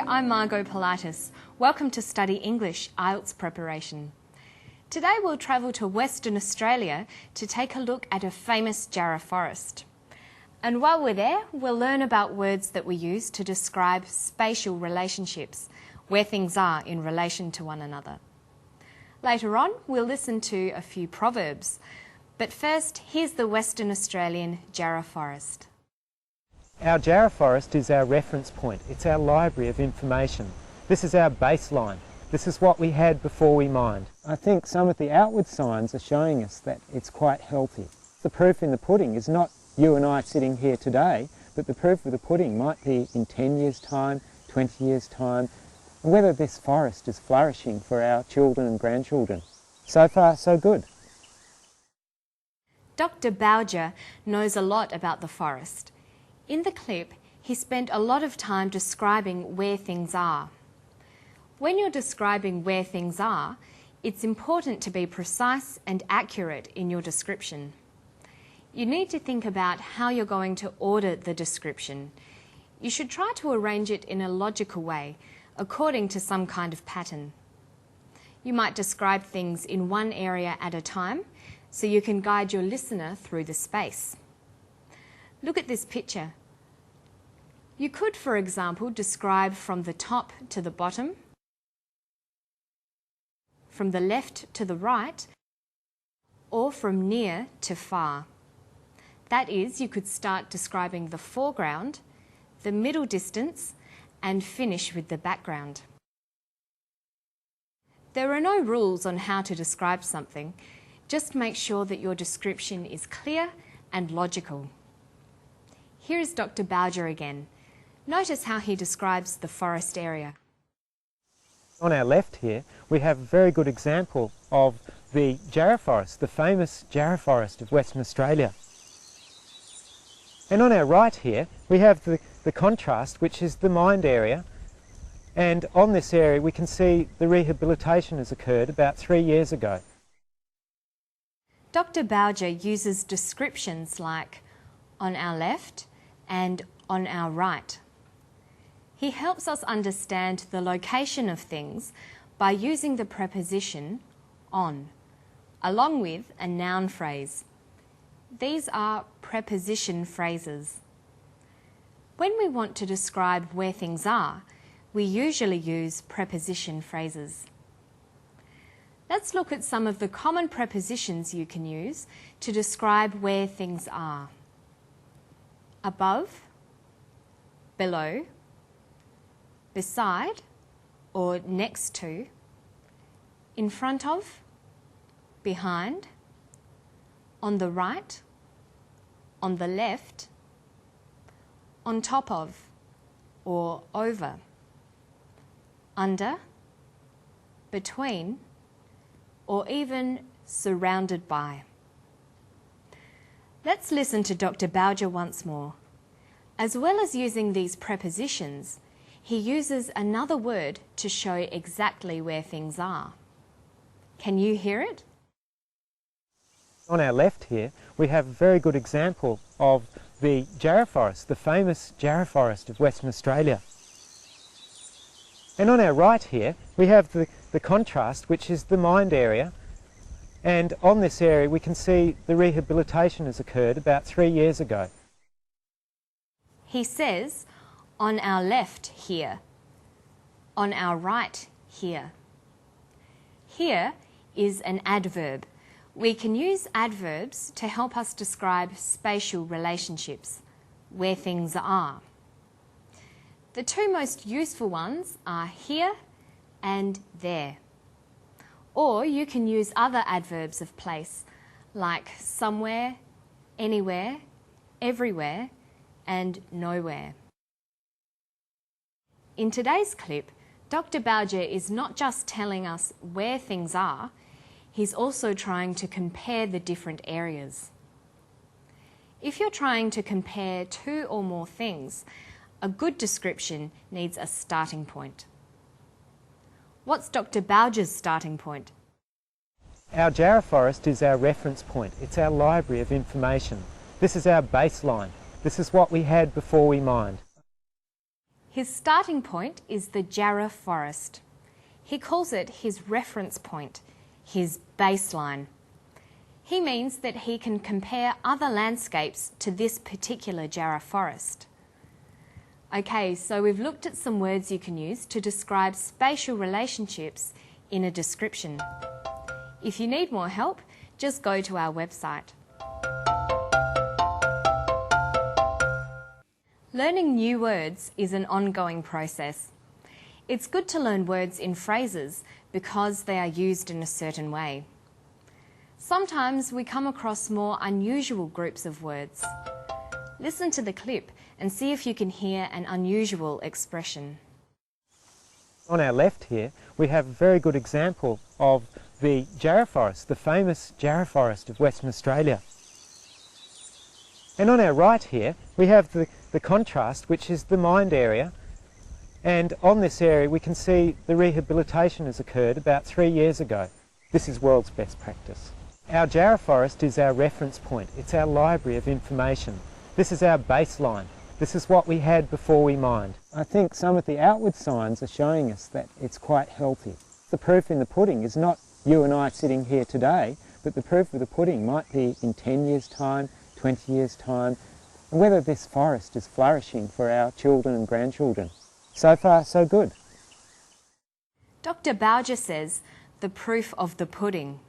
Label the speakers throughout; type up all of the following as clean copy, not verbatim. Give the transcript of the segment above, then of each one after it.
Speaker 1: I'm Margot Politis. Welcome to Study English IELTS preparation. Today we'll travel to Western Australia to take a look at a famous jarrah forest. And while we're there, we'll learn about words that we use to describe spatial relationships, where things are in relation to one another. Later on, we'll listen to a few proverbs. But first, here's the Western Australian jarrah forest.
Speaker 2: Our jarrah forest is our reference point. It's our library of information. This is our baseline. This is what we had before we mined. I think some of the outward signs are showing us that it's quite healthy. The proof in the pudding is not you and I sitting here today, but the proof of the pudding might be in 10 years' time, 20 years' time, and whether this forest is flourishing for our children and grandchildren. So far, so good.
Speaker 1: Dr. Bowger knows a lot about the forest. In the clip, he spent a lot of time describing where things are. When you're describing where things are, it's important to be precise and accurate in your description. You need to think about how you're going to order the description. You should try to arrange it in a logical way, according to some kind of pattern. You might describe things in one area at a time, so you can guide your listener through the space. Look at this picture. You could, for example, describe from the top to the bottom, from the left to the right, or from near to far. That is, you could start describing the foreground, the middle distance, and finish with the background. There are no rules on how to describe something. Just make sure that your description is clear and logical. Here is Dr. Bowger again. Notice how he describes the forest area.
Speaker 2: On our left here, we have a very good example of the jarrah forest, the famous jarrah forest of Western Australia. And on our right here, we have the contrast, which is the mined area. And on this area, we can see the rehabilitation has occurred about 3 years ago.
Speaker 1: Dr. Bowger uses descriptions like on our left and on our right. He helps us understand the location of things by using the preposition on, along with a noun phrase. These are preposition phrases. When we want to describe where things are, we usually use preposition phrases. Let's look at some of the common prepositions you can use to describe where things are. Above, below, beside or next to, in front of, behind, on the right, on the left, on top of or over, under, between, or even surrounded by. Let's listen to Dr. Bowger once more. As well as using these prepositions, he uses another word to show exactly where things are. Can you hear it?
Speaker 2: On our left here, we have a very good example of the jarrah forest, the famous jarrah forest of Western Australia. And on our right here, we have the contrast, which is the mined area. And on this area, we can see the rehabilitation has occurred about 3 years ago.
Speaker 1: He says, on our left here, on our right here. Here is an adverb. We can use adverbs to help us describe spatial relationships, where things are. The two most useful ones are here and there. Or you can use other adverbs of place, like somewhere, anywhere, everywhere, and nowhere. In today's clip, Dr. Bowger is not just telling us where things are, he's also trying to compare the different areas. If you're trying to compare two or more things, a good description needs a starting point. What's Dr. Bowger's starting point?
Speaker 2: Our jarrah forest is our reference point. It's our library of information. This is our baseline. This is what we had before we mined.
Speaker 1: His starting point is the Jarrah Forest. He calls it his reference point, his baseline. He means that he can compare other landscapes to this particular Jarrah Forest. Okay, so we've looked at some words you can use to describe spatial relationships in a description. If you need more help, just go to our website. Learning new words is an ongoing process. It's good to learn words in phrases because they are used in a certain way. Sometimes we come across more unusual groups of words. Listen to the clip and see if you can hear an unusual expression.
Speaker 2: On our left here, we have a very good example of the Jarrah Forest, the famous Jarrah Forest of Western Australia. And on our right here, we have the contrast, which is the mined area. And on this area, we can see the rehabilitation has occurred about 3 years ago. This is world's best practice. Our Jarrah Forest is our reference point. It's our library of information. This is our baseline. This is what we had before we mined. I think some of the outward signs are showing us that it's quite healthy. The proof in the pudding is not you and I sitting here today, but the proof of the pudding might be in 10 years' time, 20 years' time, and whether this forest is flourishing for our children and grandchildren. So far, so good.
Speaker 1: Dr. Bowger says, the proof of the pudding.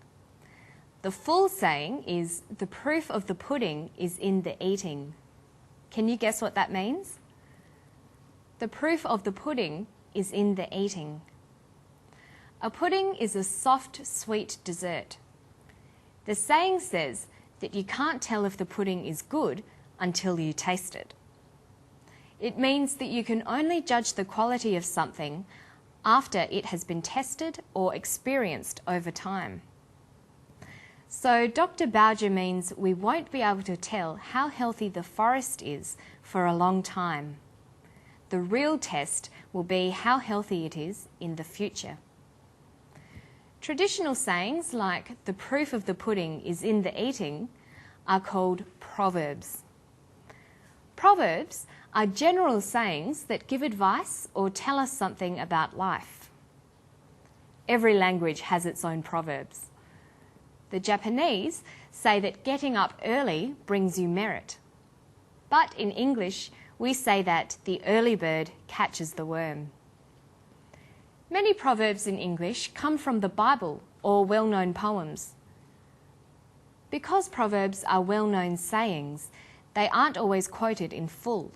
Speaker 1: The full saying is, the proof of the pudding is in the eating. Can you guess what that means? The proof of the pudding is in the eating. A pudding is a soft, sweet dessert. The saying says that you can't tell if the pudding is good until you taste it. It means that you can only judge the quality of something after it has been tested or experienced over time. So Dr. Bowger means we won't be able to tell how healthy the forest is for a long time. The real test will be how healthy it is in the future. Traditional sayings like the proof of the pudding is in the eating are called proverbs. Proverbs are general sayings that give advice or tell us something about life. Every language has its own proverbs. The Japanese say that getting up early brings you merit. But in English, we say that the early bird catches the worm. Many proverbs in English come from the Bible or well-known poems. Because proverbs are well-known sayings, they aren't always quoted in full.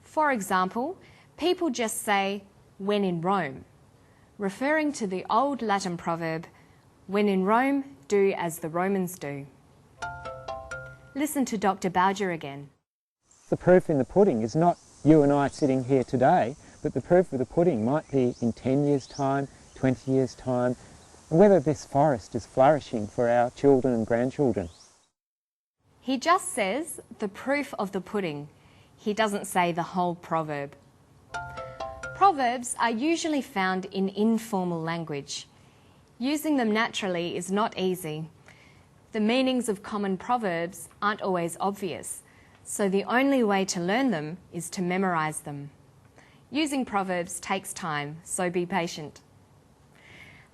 Speaker 1: For example, people just say, when in Rome, referring to the old Latin proverb, when in Rome, do as the Romans do. Listen to Dr. Bowger again.
Speaker 2: The proof in the pudding is not you and I sitting here today, but the proof of the pudding might be in 10 years' time, 20 years' time, and whether this forest is flourishing for our children and grandchildren.
Speaker 1: He just says the proof of the pudding. He doesn't say the whole proverb. Proverbs are usually found in informal language. Using them naturally is not easy. The meanings of common proverbs aren't always obvious, so the only way to learn them is to memorize them. Using proverbs takes time, so be patient.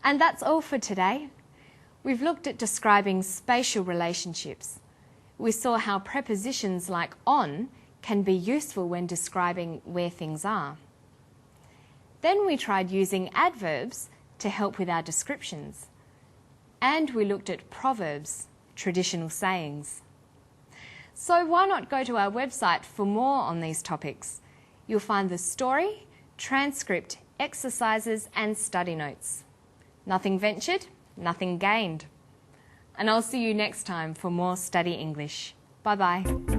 Speaker 1: And that's all for today. We've looked at describing spatial relationships. We saw how prepositions like on can be useful when describing where things are. Then we tried using adverbs to help with our descriptions. And we looked at proverbs, traditional sayings. So why not go to our website for more on these topics? You'll find the story, transcript, exercises and study notes. Nothing ventured, nothing gained. And I'll see you next time for more Study English. Bye-bye.